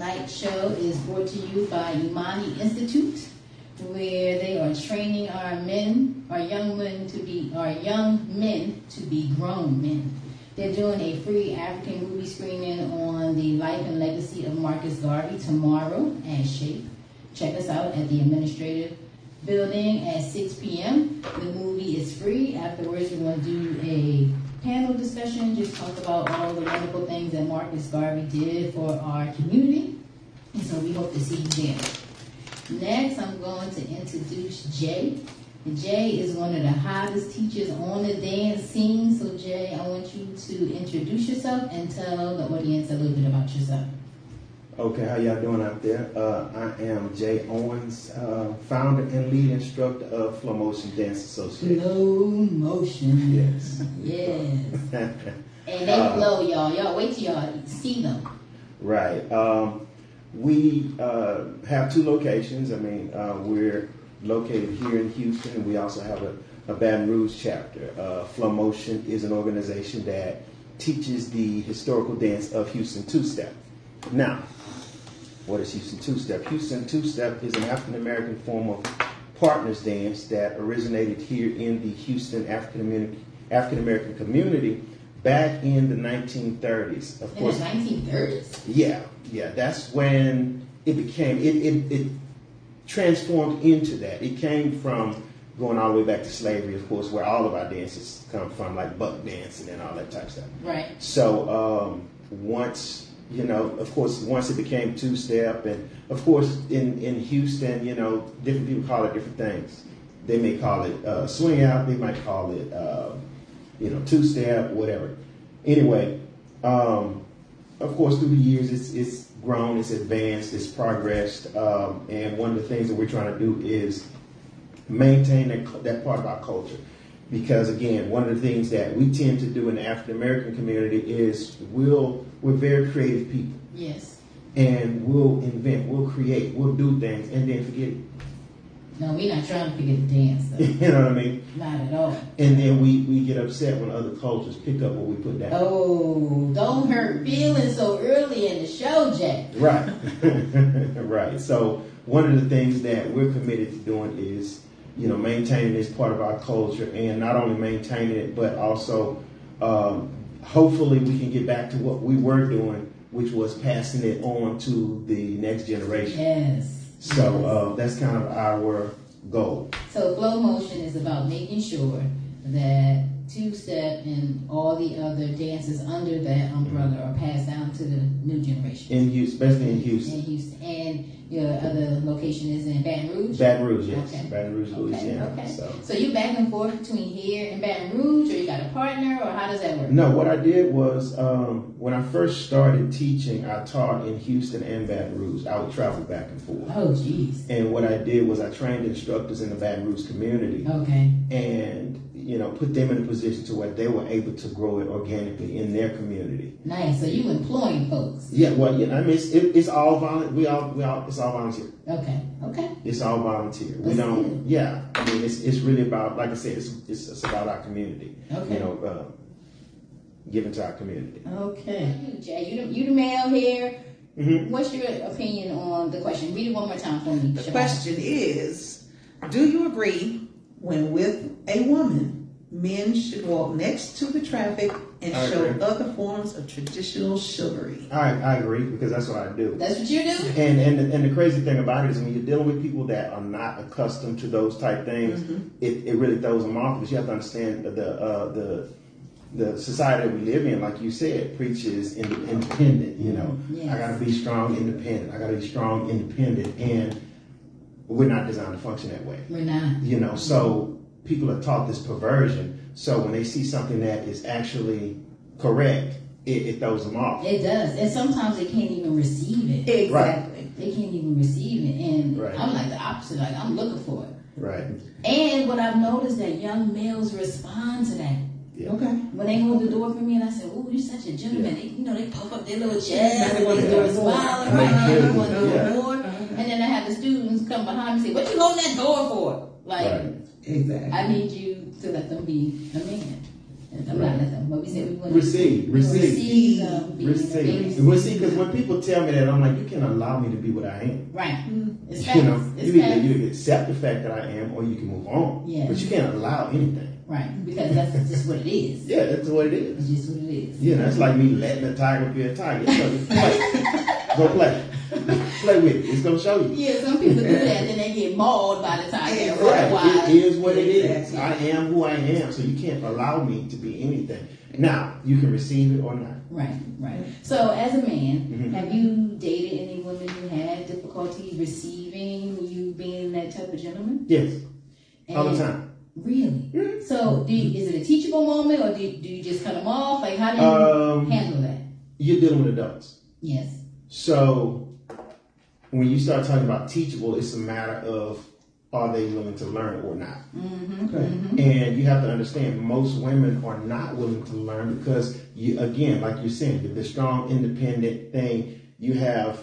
tonight's show is brought to you by Imani Institute, where they are training our young men to be grown men. They're doing a free African movie screening on the life and legacy of Marcus Garvey tomorrow at Shape. Check us out at the administrative building at 6 p.m. The movie is free. Afterwards, we're going to do a panel discussion, just talk about all the wonderful things that Marcus Garvey did for our community. And so we hope to see you there. Next, I'm going to introduce Jay. Jay is one of the hottest teachers on the dance scene. So Jay, I want you to introduce yourself and tell the audience a little bit about yourself. Okay, how y'all doing out there? I am Jay Owens, founder and lead instructor of Flow Motion Dance Association. Flow Motion. Yes. Yes. And they flow, y'all. Y'all wait till y'all see them. Right. We have two locations. I mean, we're located here in Houston, and we also have a Baton Rouge chapter. Flow Motion is an organization that teaches the historical dance of Houston two-step. Now, what is Houston two-step? Houston two-step is an African-American form of partners dance that originated here in the Houston African-American community back in the 1930s. Of course, in the 1930s? Yeah. That's when it became, it transformed into that. It came from going all the way back to slavery, of course, where all of our dances come from, like buck dancing and all that type of stuff. Right. So once it became two-step, and of course in Houston, different people call it different things. They may call it swing out, they might call it, two-step, whatever. Anyway, of course, through the years, it's grown, it's advanced, it's progressed, and one of the things that we're trying to do is maintain that part of our culture. Because again, one of the things that we tend to do in the African American community is we're very creative people. Yes. And we'll invent, we'll create, we'll do things, and then forget it. No, we're not trying to forget the dance, though. You know what I mean? Not at all. And then we get upset when other cultures pick up what we put down. Oh, don't hurt feelings so early in the show, Jay. Right. Right. So one of the things that we're committed to doing is, maintaining this part of our culture, and not only maintaining it, but also hopefully we can get back to what we were doing, which was passing it on to the next generation. Yes. So that's kind of our goal. So Flow Motion is about making sure that two-step and all the other dances under that umbrella are passed down to the new generation. In Houston, especially in Houston. In Houston. And your other location is in Baton Rouge? Baton Rouge, yes. Okay. Baton Rouge, Louisiana. Okay. So you back and forth between here and Baton Rouge, or you got a partner, or how does that work? No, what I did was when I first started teaching, I taught in Houston and Baton Rouge. I would travel back and forth. Oh, geez. And what I did was I trained instructors in the Baton Rouge community. Okay. And put them in a position to where they were able to grow it organically in their community. Nice. So you employing folks? Yeah. Well, it's all volunteer. It's all volunteer. Okay. It's all volunteer. We don't. Good. Yeah. I mean, it's really about, like I said, it's about our community. Okay. Giving to our community. Okay. Jay, you the male here. Mm-hmm. What's your opinion on the question? Read it one more time for me. The question is, do you agree when with a woman, men should walk next to the traffic and show other forms of traditional chivalry? I agree, because that's what I do. That's what you do? And the crazy thing about it is when you're dealing with people that are not accustomed to those type things, mm-hmm. it really throws them off, because you have to understand the society that we live in, like you said, preaches independent, Yes. I gotta be strong, independent. I gotta be strong, independent. And we're not designed to function that way. We're not. So people are taught this perversion. So when they see something that is actually correct, it throws them off. It does. And sometimes they can't even receive it. Exactly. Right. They can't even receive it. And right. I'm like the opposite. Like, I'm looking for it. Right. And what I've noticed that young males respond to that. Yeah. Okay. When they hold the door for me and I say, "Oh, you're such a gentleman," yeah. They puff up their little chest and they're smiling right now, want to go more. And then I have the students come behind me and say, "What you holding that door for?" Like, Exactly. I need you to let them be a man. I'm not listening. What we said we want Receive. to receive. Well, see, because when people tell me that, I'm like, you can't allow me to be what I am. Right. It's You know, facts. you either accept the fact that I am, or you can move on. Yeah. But you can't allow anything. Right, because that's just what it is. Yeah, that's what it is. It's just what it is. You know, it's like me letting a tiger be a tiger. It's play. Go play. Play with it. It's gonna show you. Yeah, some people do that, then they get mauled by the tiger. Right. It is what it is. Exactly. I am who I am, so you can't allow me to be anything. Now, you can receive it or not. Right. So, as a man, Mm-hmm. have you dated any women who had difficulty receiving you being that type of gentleman? Yes. All the And- time. Really? Mhm. So, is it a teachable moment, or do you just cut them off? Like, how do you handle that? You're dealing with adults. Yes. So when you start talking about teachable, it's a matter of are they willing to learn or not. And you have to understand most women are not willing to learn because you, again, like you're saying, the strong independent thing, you have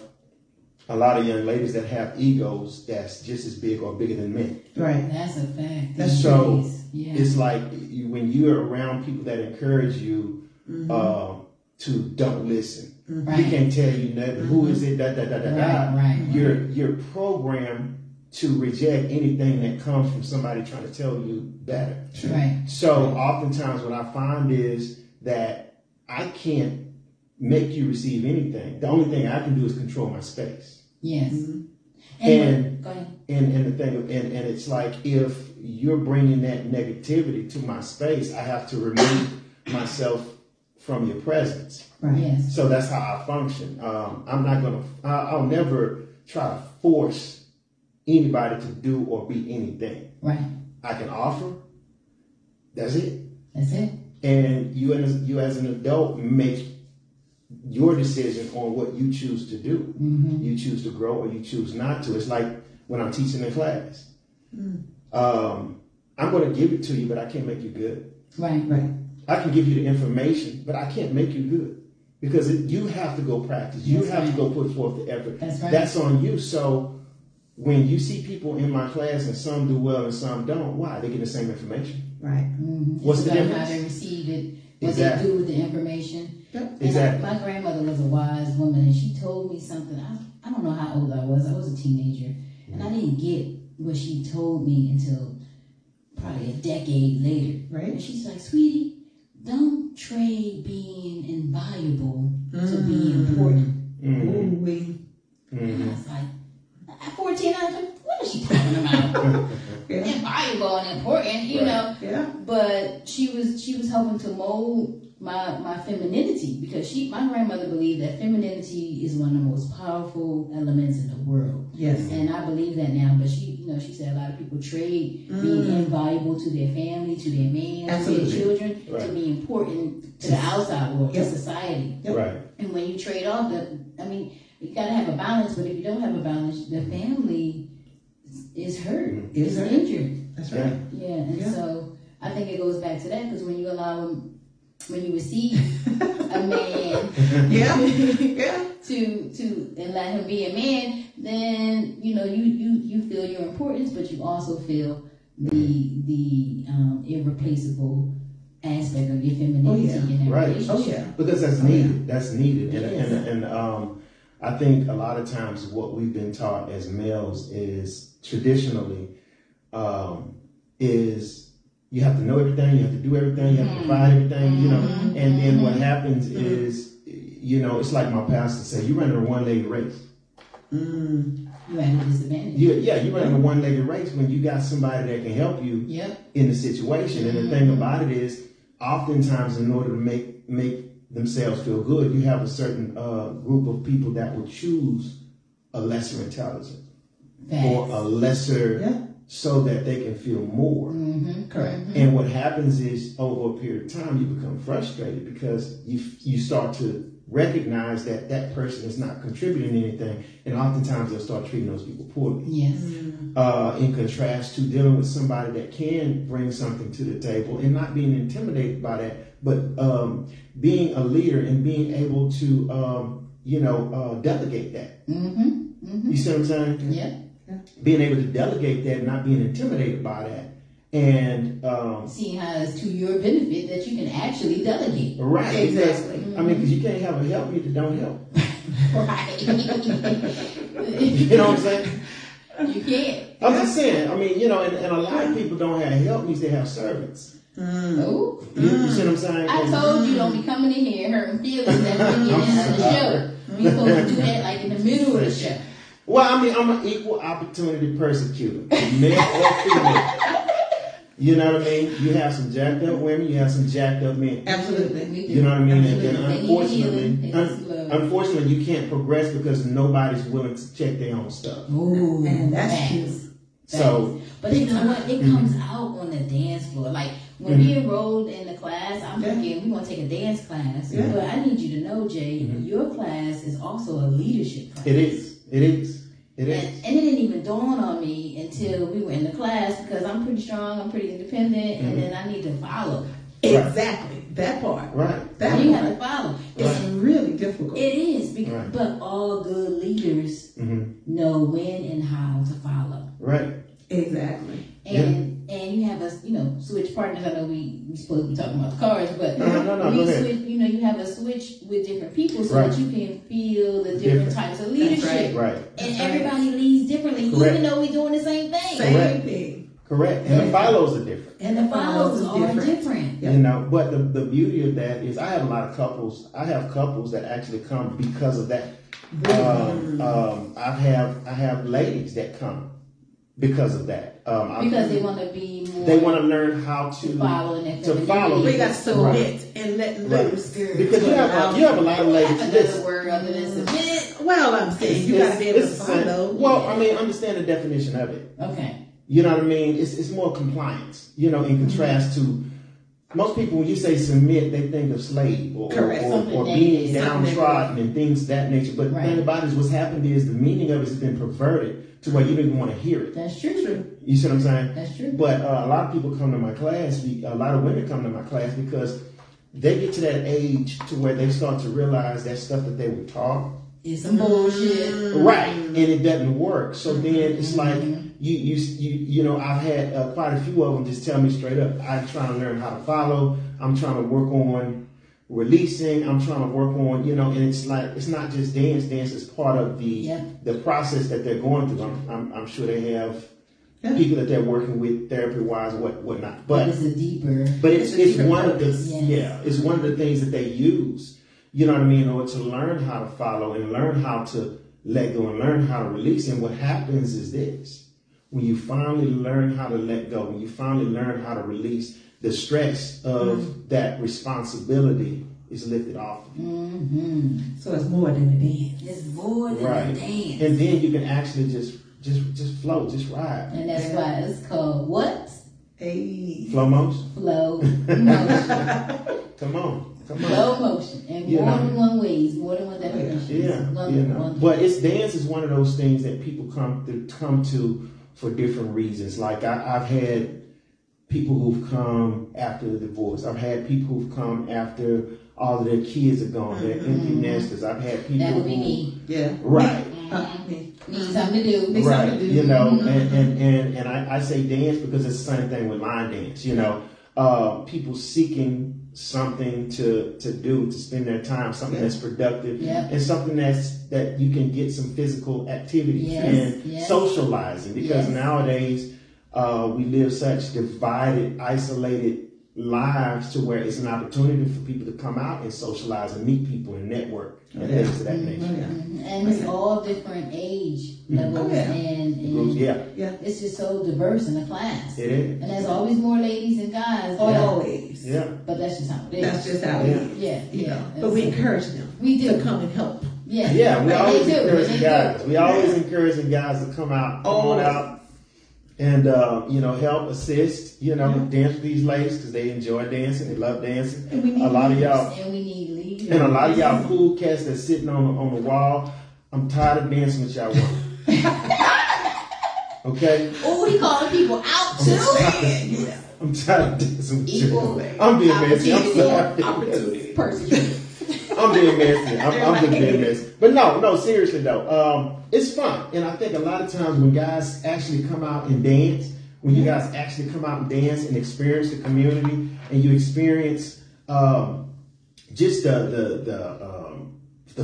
a lot of young ladies that have egos that's just as big or bigger than men. Right. That's a fact. That's So Yeah. it's like when you're around people that encourage you to don't listen. Right. You can't tell you nothing. Who is it? Right. You're programmed to reject anything that comes from somebody trying to tell you better. Right. So oftentimes what I find is that I can't make you receive anything. The only thing I can do is control my space. Yes. And go ahead. and the thing and it's like if you're bringing that negativity to my space, I have to remove myself from your presence. Right. Yes. So that's how I function. I'm not gonna. I'll never try to force anybody to do or be anything. Right. I can offer. That's it. That's it. And you as an adult make your decision on what you choose to do. You choose to grow or you choose not to. It's like when I'm teaching in class. I'm going to give it to you, but I can't make you good. Right. I can give you the information, but I can't make you good because you have to go practice. You That's have right. to go put forth the effort. That's right. That's on you. So when you see people in my class and some do well and some don't, why? They get the same information. Right. What's the It's about difference? how they receive it, what Exactly. they do with the information. Yep. And Exactly. my grandmother was a wise woman, and she told me something. I don't know how old I was. I was a teenager, and I didn't get what she told me until probably a decade later. Right. And she's like, "Sweetie, don't trade being invaluable to be important." Ooh-wee. And I was like, at 14, I was like, what is she talking about? Yeah. Invaluable and important, you know. Yeah. But she was helping to mold my femininity because my grandmother believed that femininity is one of the most powerful elements in the world. Yes. And I believe that now. But she said a lot of people trade being invaluable to their family, to their man, Absolutely. to their children, Right. to be important to the outside world, Yep. to society. Yep. Right. And when you trade off, you gotta have a balance. But if you don't have a balance, the family is hurt, Is is hurt. injured. That's right. Yeah, and Yeah. so I think it goes back to that because when you receive a man, Yeah. Yeah. to and let him be a man, then you feel your importance, but you also feel the irreplaceable aspect of your femininity in that Right. relationship. Oh yeah. Because that's needed. That's needed. Yes. And I think a lot of times what we've been taught as males is traditionally is you have to know everything, you have to do everything, you have to provide everything, and then what happens is, it's like my pastor said, you run a one-legged race. You have a disadvantage. You run a one-legged race when you got somebody that can help you Yep. in the situation. And the thing about it is, oftentimes in order to make themselves feel good, you have a certain group of people that will choose a lesser intelligence or a lesser so that they can feel more. Correct. And what happens is over a period of time, you become frustrated because you start to recognize that person is not contributing anything, and oftentimes they'll start treating those people poorly. Yes. In contrast to dealing with somebody that can bring something to the table and not being intimidated by that, but being a leader and being able to, delegate that. You see what I'm saying? Yeah. Being able to delegate that, not being intimidated by that, And seeing how it's to your benefit that you can actually delegate. right, Exactly. because, I mean, because you can't have a help me that don't help. Right. You know what I'm saying? You can't. I'm just saying. I mean, you know, and a lot of people don't have help me's, they have servants. Oh. You see what I'm saying? I told you don't be coming in here hurting feelings at the beginning of the show. We supposed to do that like in the middle of the show. Well, I mean, I'm an equal opportunity persecutor, male or female. You know what I mean? You have some jacked up women, you have some jacked up men. Absolutely. You know what I mean? And Absolutely. unfortunately, you can't progress because nobody's willing to check their own stuff. Ooh, And that's facts. true. So, but you know what? It comes out on the dance floor. Like when we enrolled in the class, I'm thinking we want to take a dance class. Yeah. But I need you to know, Jay, your class is also a leadership class. it is. It is. It is. And it didn't even dawn on me until we were in the class because I'm pretty strong, I'm pretty independent, and then I need to follow. Exactly. That part. Right. That You part. have to follow. It's really difficult. It is, because, Right. but all good leaders know when and how to follow. Right. Exactly. And you have us, switch partners. I know we supposed to be talking about the cards, but No, we go ahead. switch. You have a switch with different people so Right. that you can feel the different types of leadership. Right. And That's everybody leads differently, Correct. even though we're doing the same thing. Same thing. Correct. And the follows are different. And the follows are different. different. Yeah. You know, but the beauty of that is I have a lot of couples. I have couples that actually come because of that. I have ladies that come because of that. Because they want to be more. They want to learn how to follow in their to follow. We got to submit Right. and let Right. loose. Because you have a lot of ladies. Another Listen, word other than submit. Well, I'm saying you got to be able to it's the same. follow. Well, I mean, understand the definition of it. Okay. You know what I mean? It's more compliance. You know, in contrast to most people, when you say submit, they think of slave or Correct. or Something being negative. downtrodden and things of that nature. But the thing about it is, what's happened is the meaning of it has been perverted to where you don't even want to hear it. That's true. You see what I'm saying? That's true. But a lot of people come to my class. A lot of women come to my class because they get to that age to where they start to realize that stuff that they were taught. It's some bullshit. Right, and it doesn't work. So then it's like you know, I've had quite a few of them just tell me straight up, I'm trying to learn how to follow. I'm trying to work on releasing. I'm trying to work on, and it's like it's not just dance. Dance is part of the process that they're going through. I'm sure they have people that they're working with therapy wise, whatnot. But it's a deeper. But it's deeper one of the purpose. it's one of the things that they use. You know what I mean? In order to learn how to follow and learn how to let go and learn how to release. And what happens is this. When you finally learn how to let go, when you finally learn how to release, the stress of that responsibility is lifted off of you. So it's more than a dance. It's more than Right. a dance. And then you can actually just flow, just ride. And that's why it's called what? Hey. Flow motion. Flow motion. Come on. Flow motion. And more than one ways, more than one definition. Yeah. But dance is one of those things that people come to for different reasons. Like I've had people who've come after the divorce. I've had people who've come after all of their kids are gone. They're empty nesters. I've had people That would be me. Yeah. Right. Need something to do. Right. And I say dance because it's the same thing with line dance. People seeking something to do, to spend their time, something that's productive, and something that you can get some physical activity and socializing. Because nowadays we live such divided, isolated lives to where it's an opportunity for people to come out and socialize and meet people and network and things of that nature. And it's all different age levels and it's just so diverse in the class. It is. And there's always more ladies and guys. Always. Yeah. But that's just how it is. That's just how it is. Yeah. But we encourage them. We do. To come and help. Yeah. We always encourage guys. Do. We always encouraging guys to come on out. And, help, assist, dance with these ladies because they enjoy dancing. They love dancing. And we need a lot leaders. of y'all. And we need leaders. And a lot of y'all cool cats that's sitting on the wall. I'm tired of dancing with y'all women. Okay? Oh, he calling people out too. I'm tired of dancing with Equal you. I'm being messy. I'm sorry. Opportunity. Persecuted. I'm being messy. I'm just being messy. But no, seriously though. It's fun. And I think a lot of times when guys actually come out and dance, when you guys actually come out and dance and experience the community, and you experience just the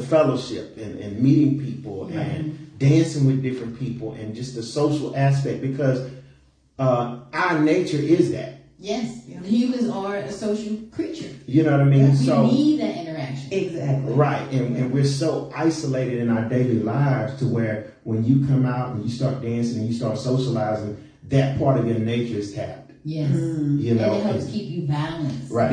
fellowship and meeting people and dancing with different people and just the social aspect, because our nature is that. Yes, humans are a social creature. You know what I mean? We need that interaction. Exactly. Right, and we're so isolated in our daily lives to where when you come out and you start dancing and you start socializing, that part of your nature is tapped. Yes, you know, and it helps keep you balanced. Right.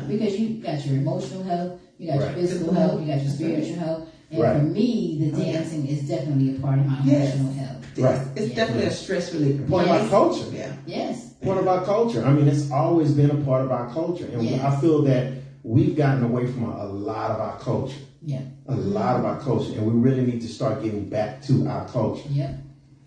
Because you got your emotional health, you got your physical health, you got your spiritual health. And for me, the dancing is definitely a part of my emotional health. Right. It's definitely a stress reliever. Part of our culture. Yeah. Yes. Part of our culture. I mean, it's always been a part of our culture. And I feel that we've gotten away from a lot of our culture. Yeah. A lot of our culture. And we really need to start getting back to our culture. Yep.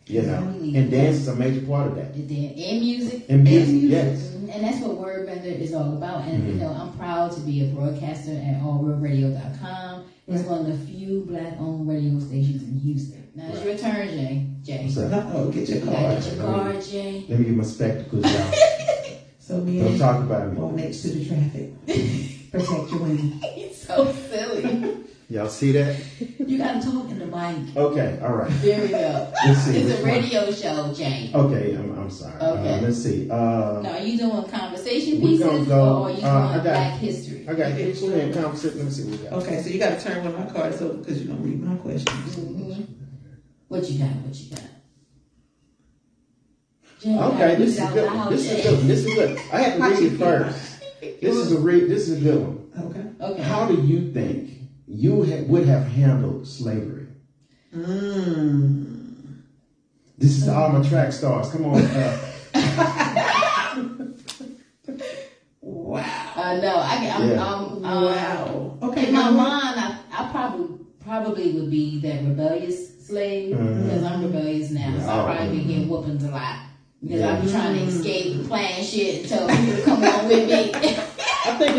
You know, and dance is a major part of that. And music. And music, yes. And that's what Wordbender is all about. And, you know, I'm proud to be a broadcaster at allrealradio.com. It's one of the few black-owned radio stations in Houston. Now, it's your turn, Jay. What's up? Get your You gotta card. get your card, Jay. Let me get my spectacles out. So me Don't talk about walk me. next to the traffic. Protect your women. He's so silly. Y'all see that? You gotta talk in the mic. Okay, all right. There we go. Let's see. It's a radio show, Jay. Okay, I'm sorry. Okay. Let's see. Now, are you doing conversation we pieces gonna go, or are you doing Black history? I got it. Go ahead, conversation. Let me see what we got. Okay, so you got to turn one of my cards over because you're going to read my questions. Mm-hmm. What you got? Jay, Okay, this is out good. loud, This is Jay. good. This is good. I have to read it first. This is a good one. Okay. How do you think you would have handled slavery? This is all my track stars. Come on. Wow. I'm wow. Okay. In my mind, I probably would be that rebellious slave because I'm rebellious now, so I'll probably be getting whoopings a lot because I'll be trying to escape and plan shit and tell people to come on with me. I think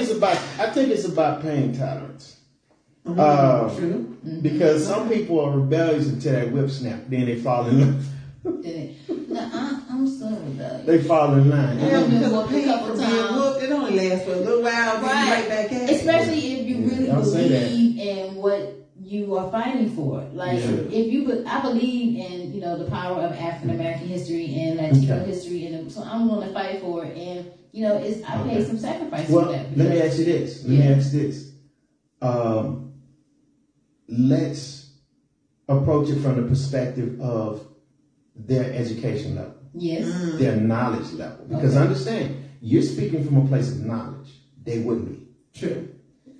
it's about pain tolerance. True. Because some people are rebellious until that whip snap, then they fall in love. I'm so rebellious. They fall in line. Yeah, Because whooped a pain couple from being times. whooped, it only lasts for a little while, then you right back at it. Especially if you really I'll say that. believe in what you are fighting for. Like I believe in the power of African American history and Latino history, and so I'm going to fight for it. And I paid some sacrifices for that. Let me ask you this. Let's approach it from the perspective of their education level. Yes. Their knowledge level. Because understand, you're speaking from a place of knowledge. They wouldn't be. True.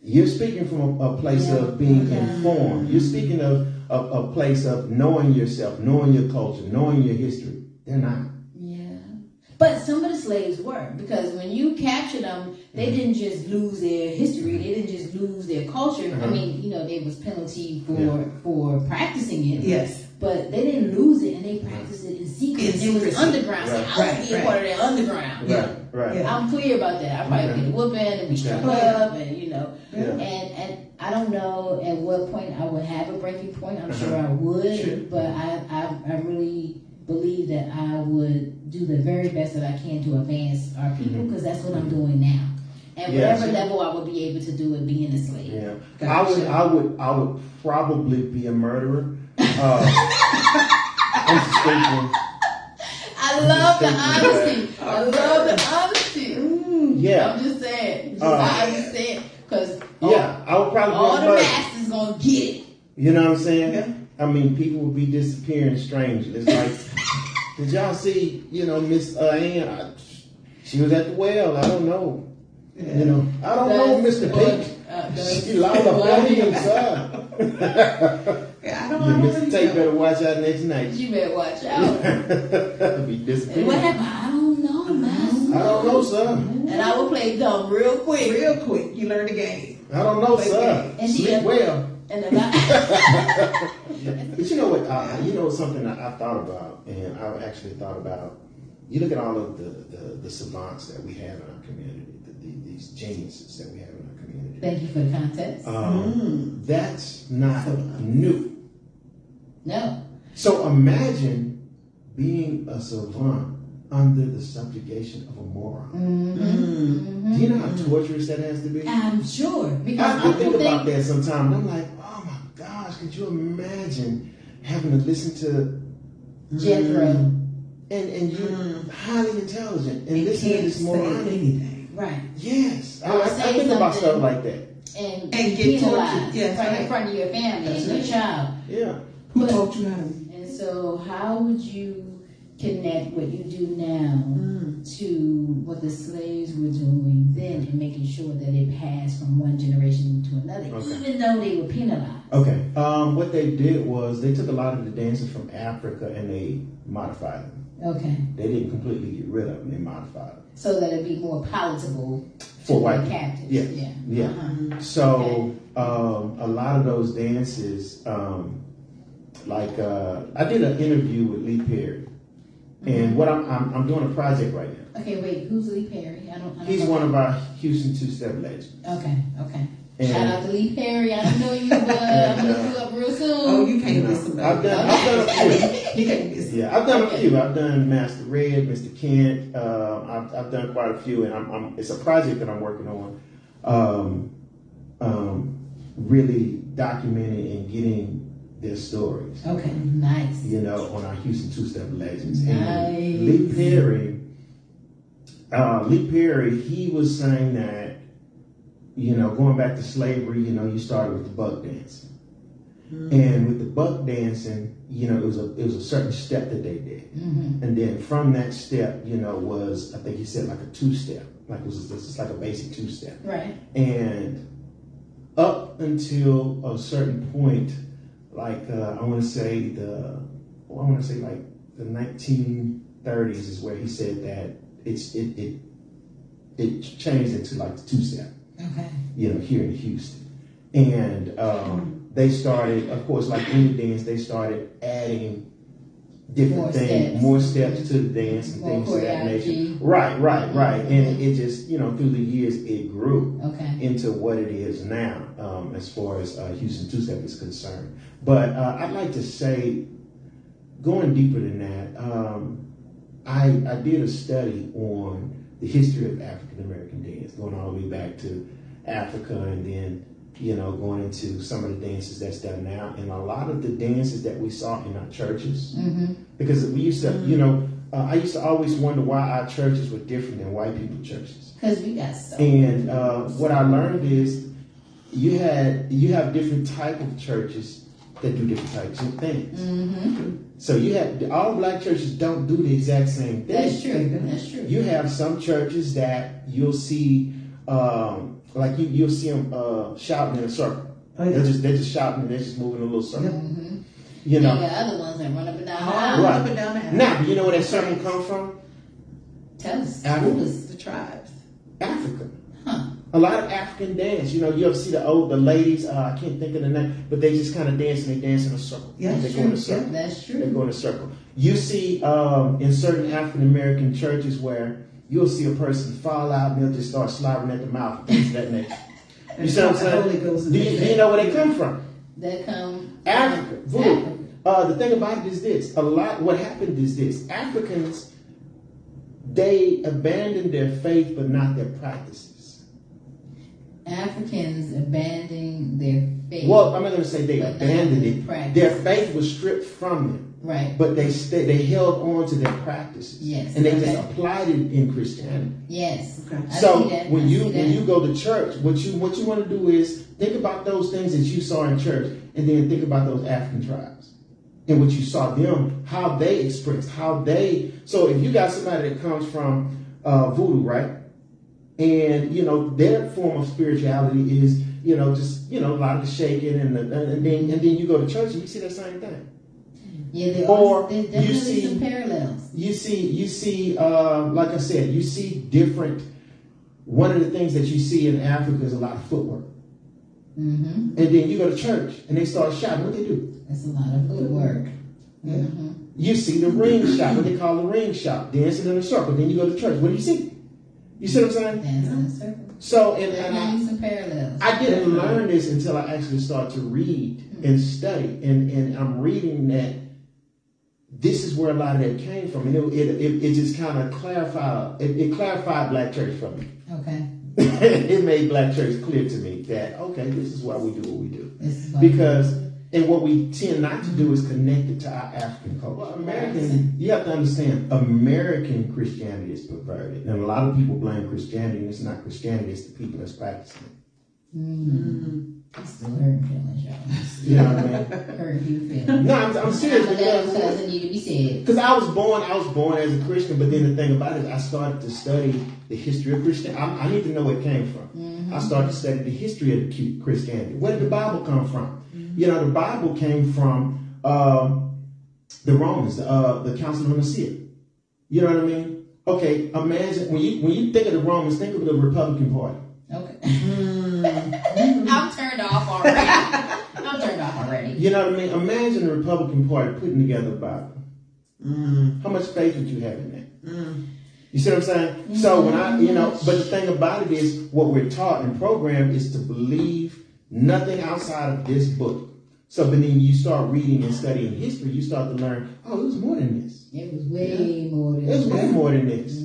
You're speaking from a place of being informed. You're speaking of a place of knowing yourself, knowing your culture, knowing your history. They're not. Yeah. But some of the slaves were, because when you captured them, they didn't just lose their history. They didn't just lose their culture. I mean, there was penalty for practicing it. Yes. But they didn't lose it, and they practiced it in secret. It was underground. So I would be a part of that underground. Right. Yeah. I'm clear about that. I probably get a whooping and be struck up, and and I don't know at what point I would have a breaking point. I'm sure I would, but I really believe that I would do the very best that I can to advance our people, because that's what I'm doing now. And whatever level I would be able to do it, being a slave. Yeah, Gotcha. I would probably be a murderer. I'm just thinking. I love the honesty. Yeah. I'm just saying. I understand. Because I would probably all be a the murderer. masters going to get it. You know what I'm saying? Yeah. I mean, people would be disappearing strangely. It's like, did y'all see, Miss Ann? She was at the well. I don't know. Yeah. I don't know, Mr. Pink. She locked up on the inside. I don't know. Mr. Tate better watch out next night. You better watch out. Be And disappearing. what happened? I don't know, master. I don't know, sir. And I will play dumb real quick. Real quick, you learn the game. I don't know, sir. And Sleep well. And But you know what? Something that I thought about, and I actually thought about. You look at all of the savants that we have in our community, these geniuses that we have in our community. Thank you for the context. That's not new. No. So imagine being a savant under the subjugation of a moron. Mm-hmm. Do you know how torturous that has to be? I'm sure. Because I think about that sometimes. I'm like, oh my gosh, could you imagine having to listen to Jethro? And you're highly intelligent and It listening to can't this say moron. anything. Right. Yes, Or I say think about something. stuff like that. And get penalized tortured. Yes, right in right. front of your family That's and your it. child. Yeah. Who But- taught you how to? And so, how would you connect what you do now to what the slaves were doing then, and making sure that it passed from one generation to another, Okay. even though they were penalized? Okay. What they did was they took a lot of the dances from Africa and they modified them. Okay, They didn't completely get rid of them. They modified them so that it'd be more palatable for to white the captives. Yeah. Yeah. Uh-huh. So a lot of those dances, I did an interview with Lee Perry, and what I'm doing a project right now. Okay, wait. Who's Lee Perry? I don't He's know. one of our Houston two-step legends. Okay. And- Shout out to Lee Perry. I don't know you, but I'm gonna look you up real soon. Oh, you can't miss I've somebody. done a few. You can't miss. Yeah, I've done a few. I've done Master Red, Mr. Kent. I've done quite a few, and it's a project that I'm working on. Really documenting and getting their stories. Okay, nice. On our Houston two-step legends. Nice. And Lee Perry, he was saying that, going back to slavery, you started with the buck dancing. And with the buck dancing, it was a certain step that they did. And then from that step, was, I think he said, like a two-step. Like it was just like a basic two-step. Right. And up until a certain point, like I want to say the 1930s is where he said that it changed into like the two-step. Okay. Here in Houston, and they started, of course, like any dance, they started adding different things, more steps to the dance and More things of that nature. choreography. Right, and it just through the years it grew Okay. into what it is now, as far as Houston two-step is concerned. But I'd like to say, going deeper than that, I did a study on the history of African American dance, going all the way back to Africa, and then going into some of the dances that's done now, and a lot of the dances that we saw in our churches, because we used to, I used to always wonder why our churches were different than white people's churches. Because we got so. And what I learned is you have different type of churches that do different types of things. So you have all black churches don't do the exact same thing. That's true. You have some churches that you'll see, like you'll see them shouting in a circle. Oh, yeah. They're just shouting and they're just moving in a little circle. And You the know, other ones that run up and down the Right. aisle. Up and down the aisle. now you know where that circle come from? Tell us. Africa. Who is- The tribes. Africa. Huh. A lot of African dance. You ever see the ladies? I can't think of the name, but they just kind of dance and they dance in a circle. Yeah, they that's go in a true. circle. That's They true. go in a circle. You see in certain African American churches where you'll see a person fall out and they'll just start slobbering at the mouth and things of that nature. You see what I'm The Holy saying? Ghost is Do you know where they come from? That come. Africa. Africa. The thing about it is this. What happened is this. Africans, they abandoned their faith but not their practices. Africans abandoning their faith. Well, I'm not going to say they But not abandoned their it. practice. Their faith was stripped from them, Right. but they held on to their practices. Yes, and they okay. just applied it in Christianity. Okay. Yes. I So see that. when I you see when that. you go to church, what you want to do is think about those things that you saw in church, and then think about those African tribes and what you saw them, how they expressed, how they. So if you got somebody that comes from voodoo, right? And their form of spirituality is just a lot of the shaking and then you go to church and you see that same thing. Yeah, there or are. There's you definitely see- some parallels. You see like I said, you see different. One of the things that you see in Africa is a lot of footwork, Mm-hmm. and then you go to church and they start shouting. What they do? That's a lot of footwork. Yeah. Mm-hmm. You see the ring shot, what they call the ring shot, dancing in a circle. Then you go to church. What do you see? You see what I'm saying? Dancing in a circle. So There's and some parallels. I didn't learn this until I actually started to read and study, and I'm reading that this is where a lot of that came from, and it just kind of clarified. It clarified Black church for me. Okay. It made Black church clear to me that okay, this is why we do what we do. Because and what we tend not to do is connect it to our African culture. Well, you have to understand, American Christianity is perverted, and a lot of people blame Christianity, and it's not Christianity; it's the people that's practicing it. I'm still hurting feelings, y'all. You know what I mean? Hurting people feelings. No, I'm serious. Because it need to be said. Because I was born as a Christian, but then the thing about it, I started to study the history of Christianity. I need to know where it came from. I started to study the history of Christianity. Where did the Bible come from? You know, the Bible came from the Romans, the Council of Nicaea. You know what I mean? Okay, imagine when you think of the Romans, think of the Republican Party. Okay. I'm turned off already. You know what I mean? Imagine the Republican Party putting together a Bible. How much faith would you have in that? You see what I'm saying? So when but the thing about it is, what we're taught and programmed is to believe nothing outside of this book. So but then you start reading and studying history, you start to learn, oh, it was more than this. It was way more than this. It was way more than this.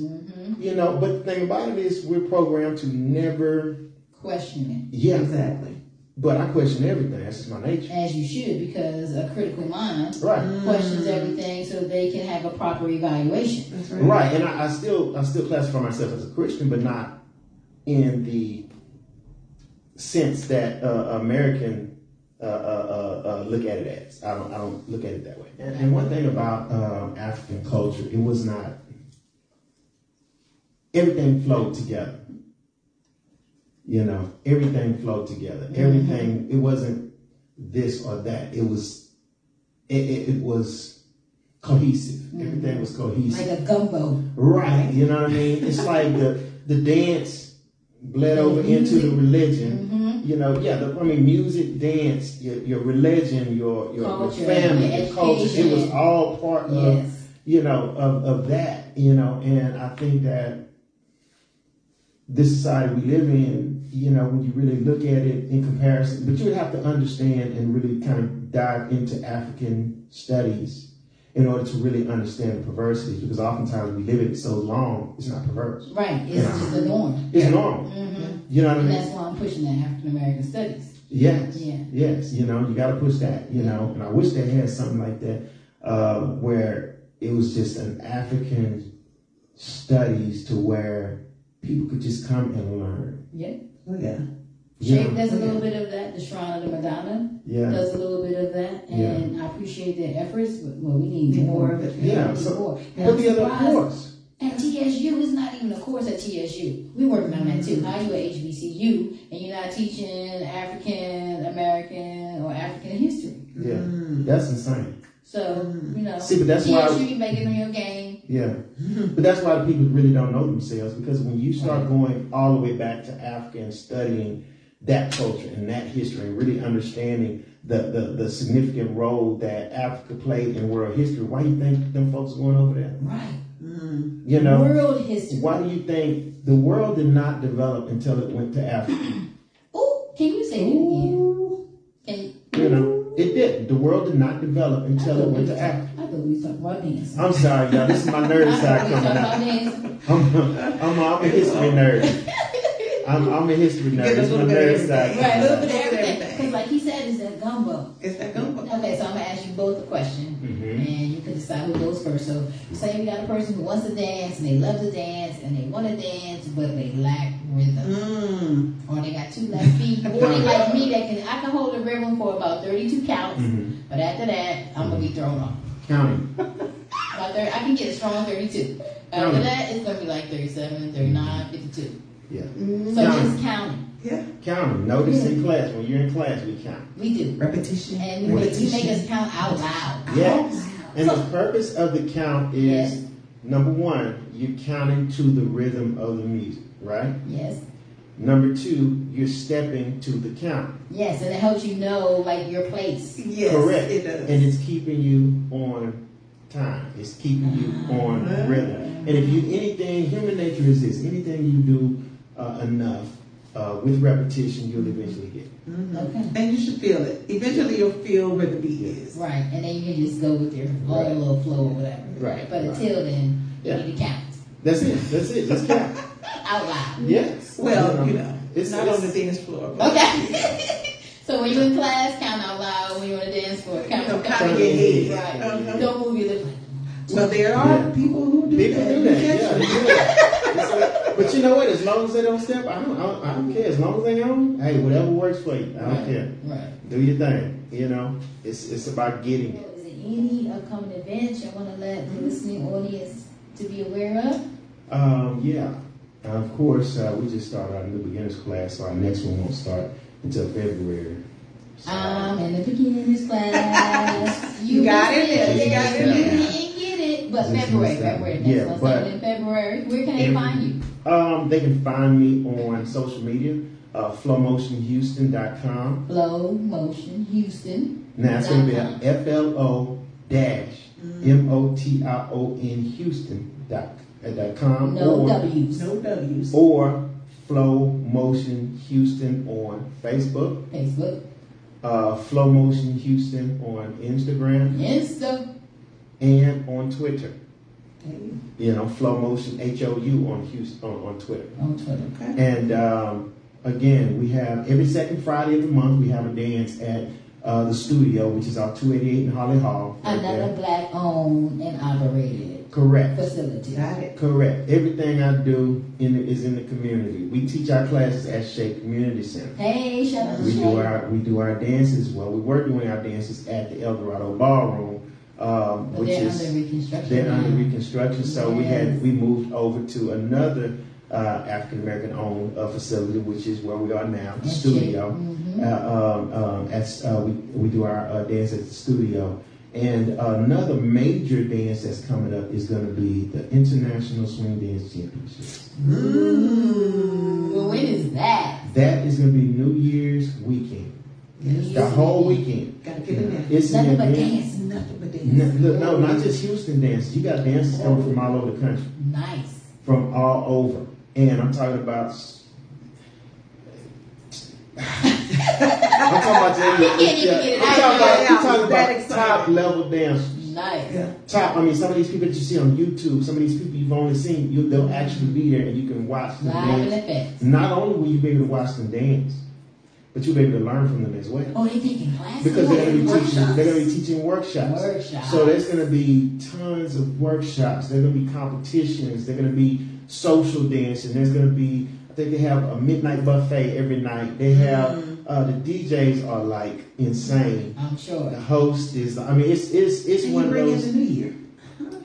You know, but the thing about it is we're programmed to never question it. Yeah, exactly. But I question everything. That's just my nature. As you should, because a critical mind right. questions everything so they can have a proper evaluation. That's right. Right, and I still classify myself as a Christian, but not in the sense that American look at it as. I don't look at it that way. And one thing about African culture, it was not everything flowed together. You know, everything flowed together. Everything, it wasn't this or that. It was cohesive. Everything was cohesive. Like a gumbo. Right. You know what I mean? It's like the dance bled over into the religion. You know, music, dance, your religion, your family, your culture. It was all part of that, you know, and I think that this society we live in, you know, when you really look at it in comparison, but you would have to understand and really kind of dive into African studies in order to really understand the perversity, because oftentimes we live it so long, it's not perverse. Right, it's just the norm. It's normal. You know what I mean? And that's why I'm pushing the African American studies. Yes, yes, you know, you got to push that, you know, and I wish they had something like that where it was just an African studies to where people could just come and learn. Yeah. Oh, yeah. Shape does a little bit of that. The Shrine of the Madonna does a little bit of that. And I appreciate their efforts, but we need more of it. Yeah. So, but the other course. At TSU, it's not even a course at TSU. We're working on that too. How you at HBCU and you're not teaching African American or African history? Yeah. That's insane. So, you know, see, but that's TSU, why you make it on your game. Yeah. But that's why the people really don't know themselves, because when you start going all the way back to Africa and studying that culture and that history and really understanding the significant role that Africa played in world history, why do you think them folks are going over there? Right. You know, world history. Why do you think the world did not develop until it went to Africa? Oh, can you say that again? You know, it didn't. The world did not develop until it went to Africa. I thought we were talking about dancing. I'm sorry, y'all. This is my nerd side coming out. I'm a history nerd. I'm a history nerd. This is my nerd side. Right, a little bit of everything. Because like he said, it's that gumbo. It's that gumbo. Okay, so I'm going to ask you both a question. And you can decide who goes first. So say we got a person who wants to dance, and they love to dance, and they want to dance, but they lack rhythm. Or they got two left feet. Or they like me, I can hold a rhythm for about 32 counts. But after that, I'm going to be thrown off. Counting. I can get a strong 32. After that, it's going to be like 37, 39, 52. Yeah. So just counting. Yeah. Counting. Notice in class. When you're in class, we count. We do. Repetition. And you make us count out loud. Yes. And the purpose of the count is, number one, you're counting to the rhythm of the music, right? Yes. Number two, you're stepping to the count. Yes, and it helps you know, like, your place. Yes, correct. It does. And it's keeping you on time. It's keeping you on rhythm. And if you human nature is this, anything you do enough, with repetition, you'll eventually get it. Mm-hmm. Okay. And you should feel it. Eventually, you'll feel where the beat is. Right, and then you can just go with your own little flow or whatever. Right. But until then, you need to count That's it. Let's count. out loud. Yes. Well, it's not on the dance floor. But Okay. So when you're in class, count out loud. When you're on the dance floor, count out count loud. in your Right. head. Uh-huh. Don't move your lips. Well, there are people who do People that. do that. Yeah. But you know what? As long as they don't step, I don't care. As long as they own, hey, whatever works for you. I don't care. Right. Do your thing. It's about getting it. Is there any upcoming events you want to let the listening audience to be aware of? Yeah. Of course, we just started our new beginners class, so our next one won't start until February. So, I'm in the beginners class. You got it. You got it. You didn't get it, but February. Yeah, Next but one in February. Where can they find you? They can find me on social media, flowmotionhouston.com. Flow Motion Houston. Now it's going to be FLO-MOTION Houston.com. No W's. No W's. Or Flow Motion Houston on Facebook. Flow Motion Houston on Instagram. Insta. And on Twitter. Hey. Flow Motion HOU on Houston on Twitter. On Twitter. Okay. And again, we have every second Friday of the month we have a dance at the studio, which is our 288 in Holly Hall. Right Another there. black owned and operated Correct. facility. Got it. Correct. Everything I do is in the community. We teach our classes at Shea Community Center. Hey, shout out to We Shay. do our dances. Well, we were doing our dances at the Eldorado Ballroom, But which they're is under reconstruction. they're under now. reconstruction. So Yes. we moved over to another African American owned facility, which is where we are now, the That's studio. Mhm. We do our dance at the studio. And another major dance that's coming up is going to be the International Swing Dance Championships. Well, when is that? That is going to be New Year's weekend. Yes. The whole weekend. Gotta get in there. It's Nothing an but event. dance. Nothing but dance. No, not just Houston dances. You got dances coming from all over the country. Nice. From all over. And I'm talking about I'm talking about top level dancers. Nice. Yeah. Some of these people that you see on YouTube, some of these people you've only seen, they'll actually be there and you can watch them Live in dance. effect. Not only will you be able to watch them dance, but you'll be able to learn from them as well. Oh, they taking classes? Because they're going to be Workshops. teaching workshops. Workshops. So there's going to be tons of workshops. There's going to be competitions. There's going to be social dancing. There's going to be, I think they have a midnight buffet every night. They have the DJs are like insane. I'm sure. The host is. I mean, it's And one you of bring in those. the new year.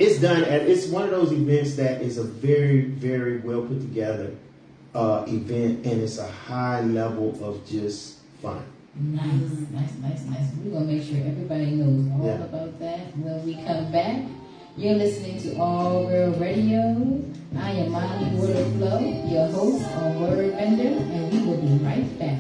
It's done. It's one of those events that is a very, very well put together event, and it's a high level of just fun. Nice. We're going to make sure everybody knows all Yeah. about that when we come back. You're listening to All World Radio. I am Mami Wata Flow, your host on Word Bender, and we will be right back.